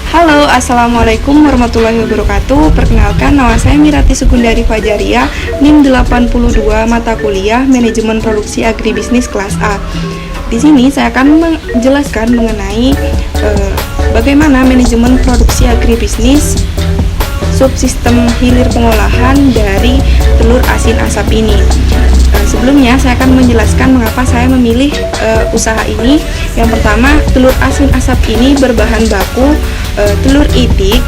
Halo, Assalamualaikum warahmatullahi wabarakatuh. Perkenalkan, nama saya Mirati Sukundari Fajaria, NIM 82, mata kuliah Manajemen Produksi Agribisnis kelas A. Di sini saya akan menjelaskan mengenai bagaimana manajemen produksi agribisnis subsistem hilir pengolahan dari telur asin asap ini. Sebelumnya saya akan menjelaskan mengapa saya memilih usaha ini. Yang pertama, telur asin asap ini berbahan baku telur itik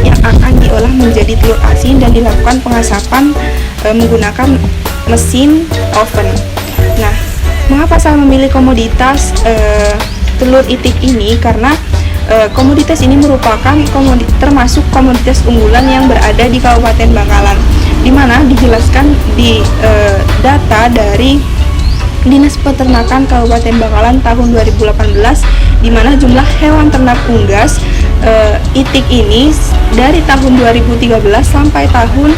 yang akan diolah menjadi telur asin dan dilakukan pengasapan menggunakan mesin oven. Nah, mengapa saya memilih komoditas telur itik ini? Karena komoditas ini merupakan termasuk komoditas unggulan yang berada di Kabupaten Bangkalan, di mana dijelaskan di data dari Dinas Peternakan Kabupaten Bangkalan tahun 2018, di mana jumlah hewan ternak unggas itik ini dari tahun 2013 sampai tahun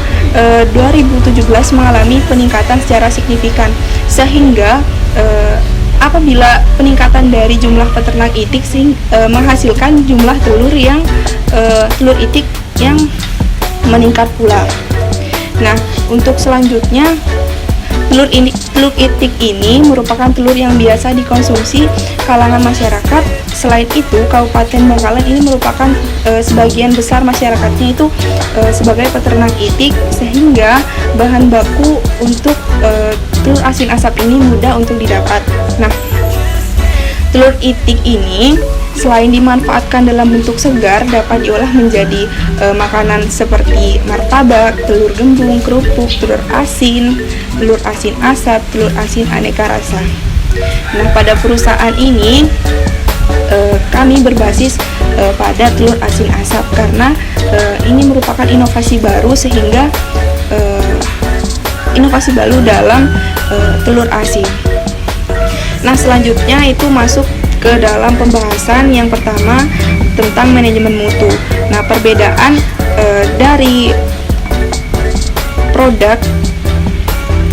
2017 mengalami peningkatan secara signifikan, sehingga apabila peningkatan dari jumlah peternak itik menghasilkan jumlah telur itik yang meningkat pula. Nah, untuk selanjutnya, telur itik ini merupakan telur yang biasa dikonsumsi kalangan masyarakat. Selain itu, Kabupaten Bangkalan ini merupakan sebagian besar masyarakatnya itu sebagai peternak itik, sehingga bahan baku untuk telur asin asap ini mudah untuk didapat. Nah, telur itik ini selain dimanfaatkan dalam bentuk segar, dapat diolah menjadi makanan seperti martabak, telur gembung, kerupuk, telur asin asap, telur asin aneka rasa. Nah, pada perusahaan ini kami berbasis pada telur asin asap karena ini merupakan inovasi baru, sehingga inovasi baru dalam telur asin. Nah, selanjutnya itu masuk ke dalam pembahasan yang pertama tentang manajemen mutu. Nah, perbedaan dari produk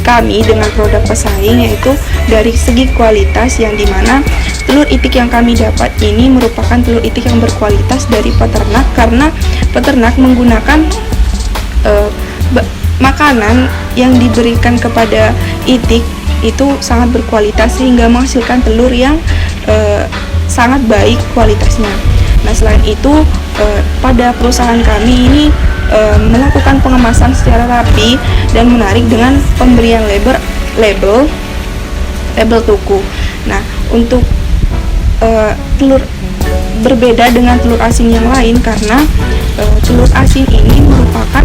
kami dengan produk pesaing yaitu dari segi kualitas, yang dimana telur itik yang kami dapat ini merupakan telur itik yang berkualitas dari peternak, karena peternak menggunakan makanan yang diberikan kepada itik itu sangat berkualitas, sehingga menghasilkan telur yang sangat baik kualitasnya. Nah, selain itu pada perusahaan kami ini melakukan pengemasan secara rapi dan menarik dengan pemberian label tuku. Nah, untuk telur berbeda dengan telur asin yang lain, karena telur asin ini merupakan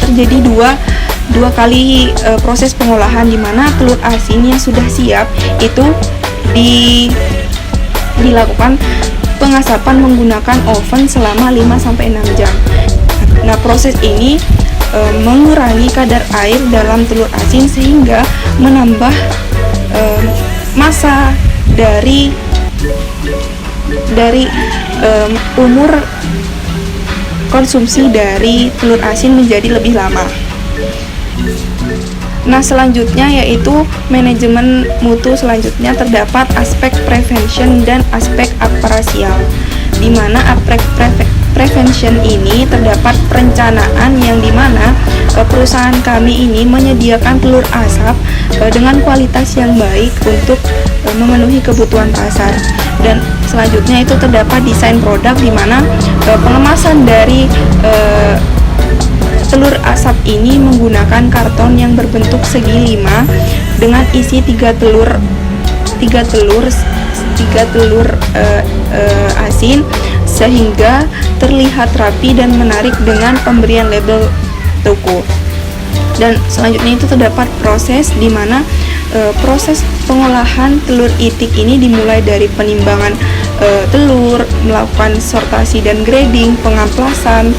terjadi dua kali proses pengolahan, di mana telur asin yang sudah siap itu dilakukan pengasapan menggunakan oven selama 5-6 jam. Nah, proses ini mengurangi kadar air dalam telur asin, sehingga menambah masa dari umur konsumsi dari telur asin menjadi lebih lama. Nah, selanjutnya yaitu manajemen mutu. Selanjutnya terdapat aspek prevention dan aspek aparasial, di mana prevention ini terdapat perencanaan, yang dimana perusahaan kami ini menyediakan telur asap dengan kualitas yang baik untuk memenuhi kebutuhan pasar. Dan selanjutnya itu terdapat desain produk, di mana pengemasan dari telur asap ini menggunakan karton yang berbentuk segi 5 dengan isi 3 telur asin, sehingga terlihat rapi dan menarik dengan pemberian label tuku. Dan selanjutnya itu terdapat proses, di mana proses pengolahan telur itik ini dimulai dari penimbangan telur, melakukan sortasi dan grading, pengamplasan,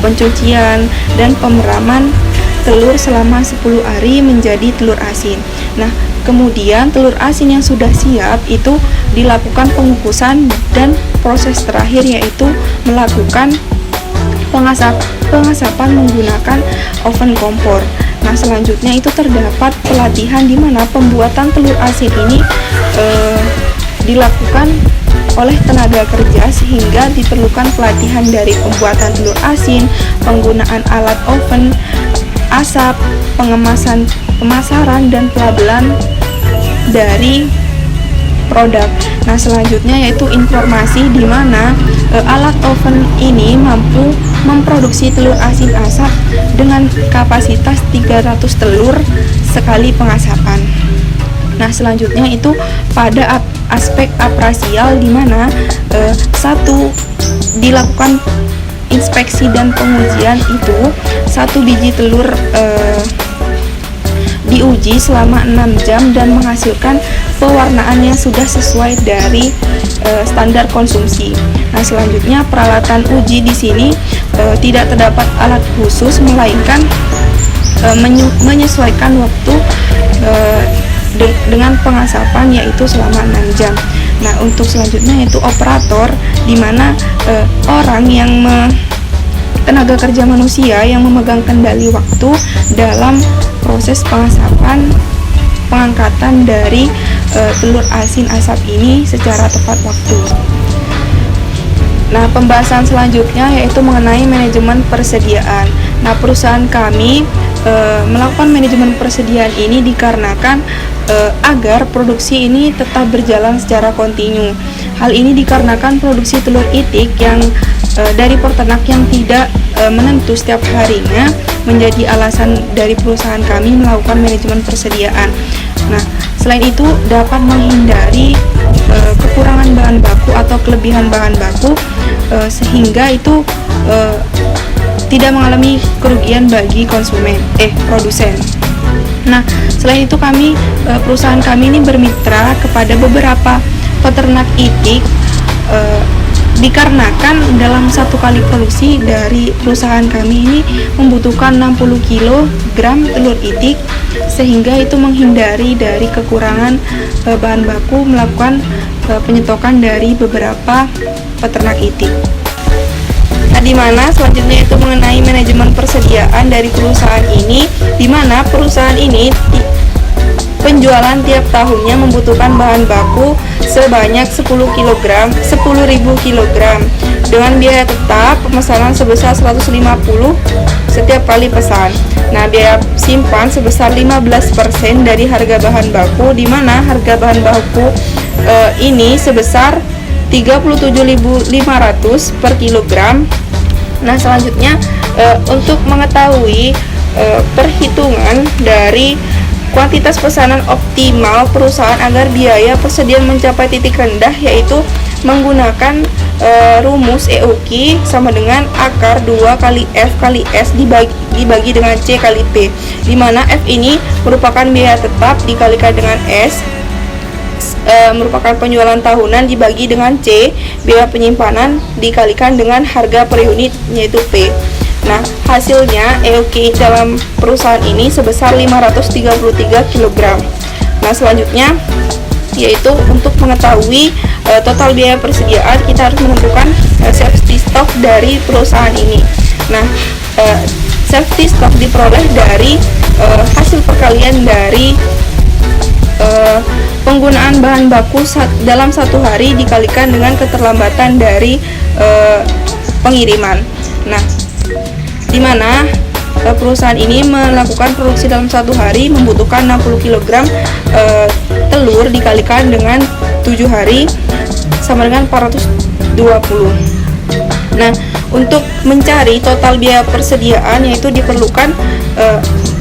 pencucian, dan pemeraman telur selama 10 hari menjadi telur asin. Nah, kemudian telur asin yang sudah siap itu dilakukan pengukusan, dan proses terakhir yaitu melakukan pengasapan menggunakan oven kompor. Nah, selanjutnya itu terdapat pelatihan, di mana pembuatan telur asin ini dilakukan oleh tenaga kerja sehingga diperlukan pelatihan dari pembuatan telur asin, penggunaan alat oven, asap, pengemasan, pemasaran, dan pelabelan dari produk. Nah, selanjutnya yaitu informasi di mana alat oven ini mampu memproduksi telur asin asap dengan kapasitas 300 telur sekali pengasapan. Nah, selanjutnya itu pada aspek operasial di mana satu dilakukan inspeksi dan pengujian itu satu biji telur diuji selama 6 jam dan menghasilkan pewarnaan yang sudah sesuai dari standar konsumsi. Nah, selanjutnya peralatan uji di sini tidak terdapat alat khusus melainkan menyesuaikan waktu dengan pengasapan yaitu selama 6 jam. Nah, untuk selanjutnya yaitu operator di mana orang yang tenaga kerja manusia yang memegang kendali waktu dalam proses pengasapan pengangkatan dari telur asin asap ini secara tepat waktu. Nah, pembahasan selanjutnya yaitu mengenai manajemen persediaan. Nah, perusahaan kami melakukan manajemen persediaan ini dikarenakan agar produksi ini tetap berjalan secara kontinu. Hal ini dikarenakan produksi telur itik yang dari peternak yang tidak menentu setiap harinya menjadi alasan dari perusahaan kami melakukan manajemen persediaan. Nah, selain itu dapat menghindari kekurangan bahan baku atau kelebihan bahan baku sehingga itu tidak mengalami kerugian bagi produsen. Nah, selain itu perusahaan kami ini bermitra kepada beberapa peternak itik dikarenakan dalam satu kali produksi dari perusahaan kami ini membutuhkan 60 kg telur itik sehingga itu menghindari dari kekurangan bahan baku melakukan penyetokan dari beberapa peternak itik. Nah, di mana selanjutnya itu mengenai manajemen persediaan dari perusahaan ini, di mana perusahaan ini penjualan tiap tahunnya membutuhkan bahan baku sebanyak 10.000 kg dengan biaya tetap pemesanan sebesar 150 setiap kali pesan. Nah, biaya simpan sebesar 15% dari harga bahan baku, di mana harga bahan baku ini sebesar 37.500 per kilogram. Nah, selanjutnya untuk mengetahui perhitungan dari kuantitas pesanan optimal perusahaan agar biaya persediaan mencapai titik rendah, yaitu menggunakan rumus EOQ sama dengan akar 2 kali F kali S dibagi dengan C kali P, di mana F ini merupakan biaya tetap dikalikan dengan S merupakan penjualan tahunan dibagi dengan C biaya penyimpanan dikalikan dengan harga per unit yaitu P. Nah, hasilnya EOQ dalam perusahaan ini sebesar 533 kg. Nah, selanjutnya yaitu untuk mengetahui total biaya persediaan kita harus menentukan safety stock dari perusahaan ini. Nah, safety stock diperoleh dari hasil perkalian dari penggunaan bahan baku dalam satu hari dikalikan dengan keterlambatan dari pengiriman. Nah, di mana perusahaan ini melakukan produksi dalam satu hari membutuhkan 60 kg telur dikalikan dengan 7 hari sama dengan 420. Nah, untuk mencari total biaya persediaan yaitu diperlukan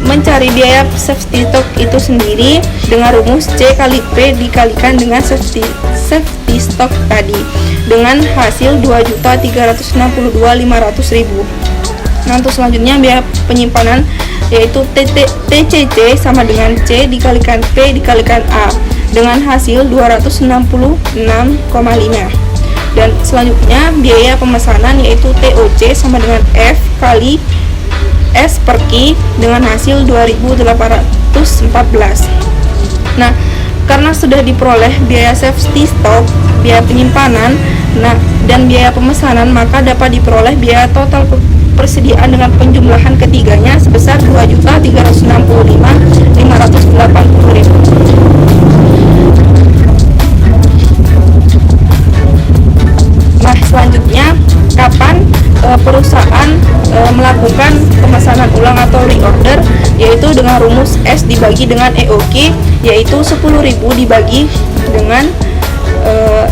mencari biaya safety stock itu sendiri dengan rumus C kali P dikalikan dengan safety stock tadi dengan hasil 2.362.500.000. Nah, untuk selanjutnya biaya penyimpanan yaitu TCC sama dengan C dikalikan P dikalikan A dengan hasil 266,5. Dan selanjutnya biaya pemesanan yaitu TOC sama dengan F kali S per Q dengan hasil 2.814. Nah, karena sudah diperoleh biaya safety stock, biaya penyimpanan, dan biaya pemesanan, maka dapat diperoleh biaya total persediaan dengan penjumlahan ketiganya sebesar 2.365.580.000. perusahaan melakukan pemesanan ulang atau reorder, yaitu dengan rumus S dibagi dengan EOQ, yaitu 10.000 dibagi dengan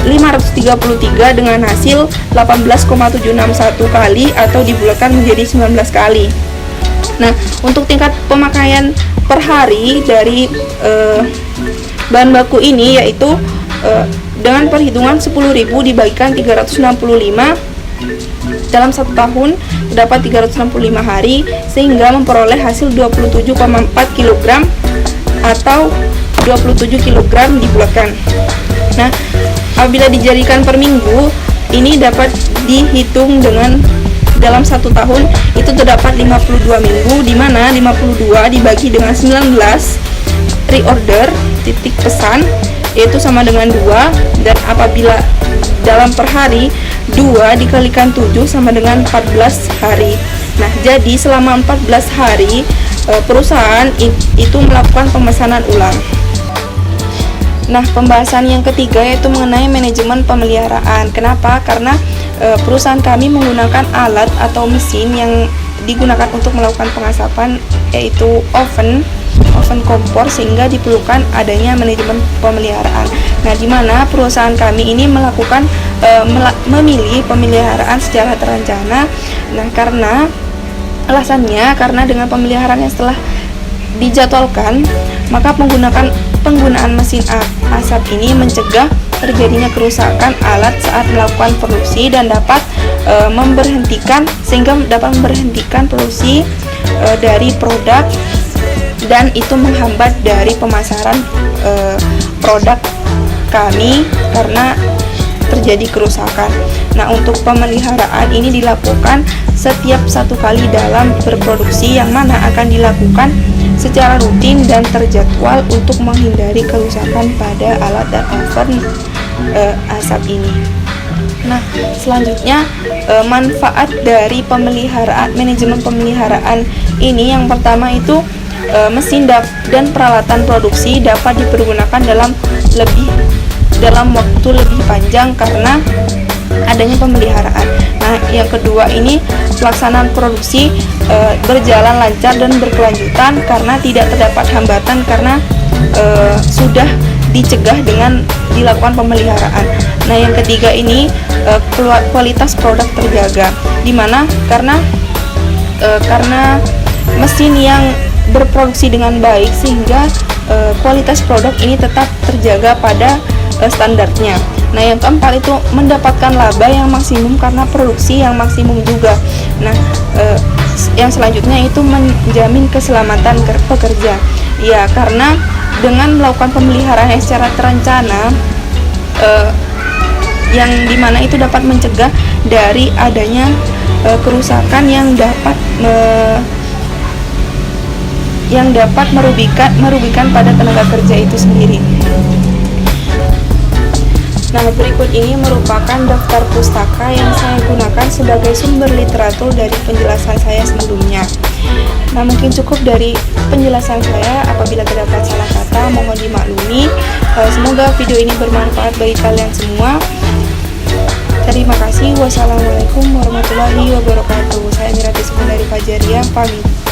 533 dengan hasil 18,761 kali atau dibulatkan menjadi 19 kali. Nah, untuk tingkat pemakaian per hari dari bahan baku ini yaitu dengan perhitungan 10.000 dibagikan 365 dalam 1 tahun terdapat 365 hari sehingga memperoleh hasil 27,4 kg atau 27 kg dibulatkan. Nah, apabila dijadikan per minggu, ini dapat dihitung dengan dalam 1 tahun itu terdapat 52 minggu, di mana 52 dibagi dengan 19 reorder titik pesan yaitu sama dengan 2, dan apabila dalam per hari 2 dikalikan 7 sama dengan 14 hari. Nah, jadi selama 14 hari perusahaan itu melakukan pemesanan ulang. Nah, pembahasan yang ketiga yaitu mengenai manajemen pemeliharaan. Kenapa? Karena perusahaan kami menggunakan alat atau mesin yang digunakan untuk melakukan pengasapan, yaitu oven kompor, sehingga diperlukan adanya manajemen pemeliharaan. Nah, di mana perusahaan kami ini melakukan memilih pemeliharaan secara terencana. Nah, karena alasannya karena dengan pemeliharaan yang setelah dijadwalkan, maka penggunaan mesin asap ini mencegah terjadinya kerusakan alat saat melakukan produksi dan dapat memberhentikan produksi dari produk, dan itu menghambat dari pemasaran produk kami karena terjadi kerusakan. Nah, untuk pemeliharaan ini dilakukan setiap 1 kali dalam berproduksi, yang mana akan dilakukan secara rutin dan terjadwal untuk menghindari kerusakan pada alat dan oven asap ini. Nah, selanjutnya manfaat dari manajemen pemeliharaan ini, yang pertama itu mesin dan peralatan produksi dapat dipergunakan dalam waktu lebih panjang karena adanya pemeliharaan. Nah, yang kedua ini pelaksanaan produksi berjalan lancar dan berkelanjutan karena tidak terdapat hambatan karena sudah dicegah dengan dilakukan pemeliharaan. Nah, yang ketiga ini kualitas produk terjaga, dimana karena mesin yang berproduksi dengan baik sehingga kualitas produk ini tetap terjaga pada standarnya. Nah, yang keempat itu mendapatkan laba yang maksimum karena produksi yang maksimum juga. Nah, yang selanjutnya itu menjamin keselamatan pekerja. Ya, karena dengan melakukan pemeliharaan yang secara terencana, yang dimana itu dapat mencegah dari adanya kerusakan yang dapat merugikan pada tenaga kerja itu sendiri. Nah, berikut ini merupakan daftar pustaka yang saya gunakan sebagai sumber literatur dari penjelasan saya sebelumnya. Nah, mungkin cukup dari penjelasan saya. Apabila terdapat salah kata, mohon dimaklumi. Semoga video ini bermanfaat bagi kalian semua. Terima kasih. Wassalamualaikum warahmatullahi wabarakatuh. Saya Mirati Sekundari Fajaria, pamit.